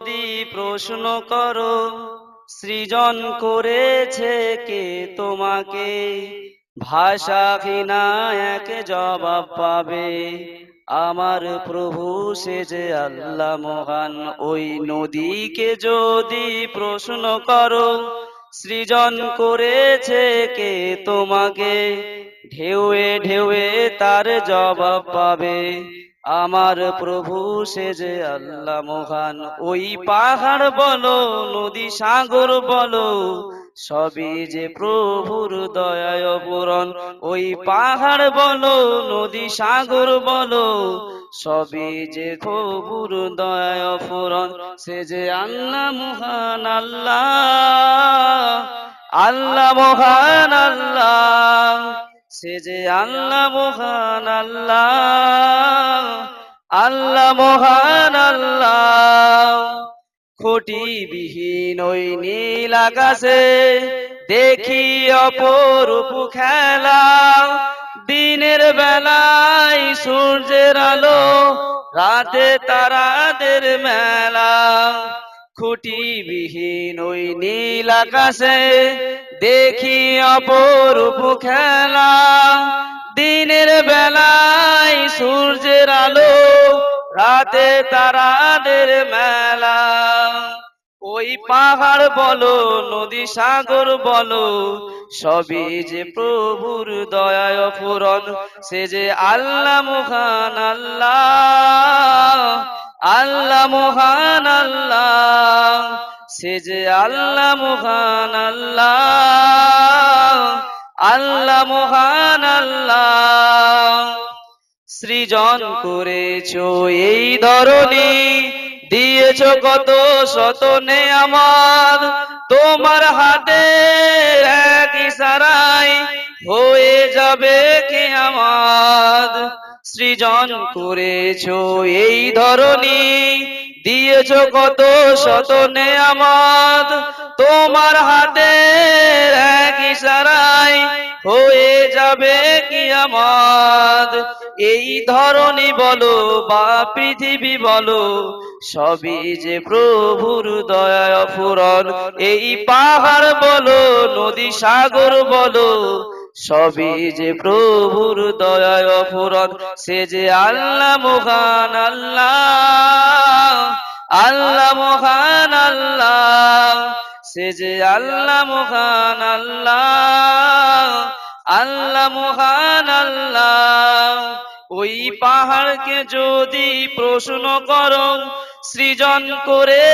যদি প্রশ্ন করো সৃজন করেছে কে তোমাকে, ভাষাহীনা এক জবাব পাবে। আমার প্রভু সে যে আল্লাহ মহান। ওই নদীকে যদি প্রশ্ন করো সৃজন করেছে কে তোমাকে, ঢেউয়ে ঢেউয়ে তার জবাব পাবে। আমার প্রভু সে যে আল্লাহ মহান। ওই পাহাড় বলো নদী সাগর বলো, সবই যে প্রভুর দয়ায় পূরণ। ওই পাহাড় বলো নদী সাগর বলো, সবই যে প্রভুর দয়ায় পূরণ। সে যে আল্লাহ মহান আল্লাহ, আল্লাহ মহান আল্লাহ। সে যে আল্লাহ মহান আল্লাহ, আল্লাহ মহান আল্লাহ। খুঁটিবিহীন ওই নীল আকাশে দেখি অপরূপ খেলা, দিনের বেলায় সূর্যের আলো, রাতে তারাদের মেলা। খুঁটিবিহীন ওই নীল আকাশে দেখি অপরূপ খেলা, দিনের বেলায় সূর্যের আলো, রাতে তারাদের মেলা। ওই পাহাড় বলো নদী সাগর বলো, সবই যে প্রভুর দয়ায় পূরণ। সে যে আল্লাহ মহান আল্লাহ, আল্লাহ মহান আল্লাহ। সে যে আল্লাহ মহান আল্লাহ, আল্লাহ মহান আল্লাহ। সৃজন করেছো এই ধরনী, দিয়েছো কত শত নেয়ামত, তোমার হাতে এক ইশারায় হয়ে যাবে কিয়ামত। সৃজন করেছো এই ধরনী, দিয়েছো কত শত নেয়ামত, তোমার হাতে এক ইশারায় হয়ে যাবে কিয়ামত। এই ধরনী বলো বা পৃথিবী বলো, সবই যে প্রভুর দয়ায় পূরণ। এই পাহাড় বলো নদী সাগর বলো, সবই যে প্রভুর দয়ায় পূরণ। সে যে আল্লাহ মহান আল্লাহ, আল্লাহ মহান আল্লাহ। সে যে আল্লাহ মহান আল্লাহ, আল্লাহ মহান আল্লাহ। ওই পাহাড়কে যদি প্রশ্ন করো সৃজন করে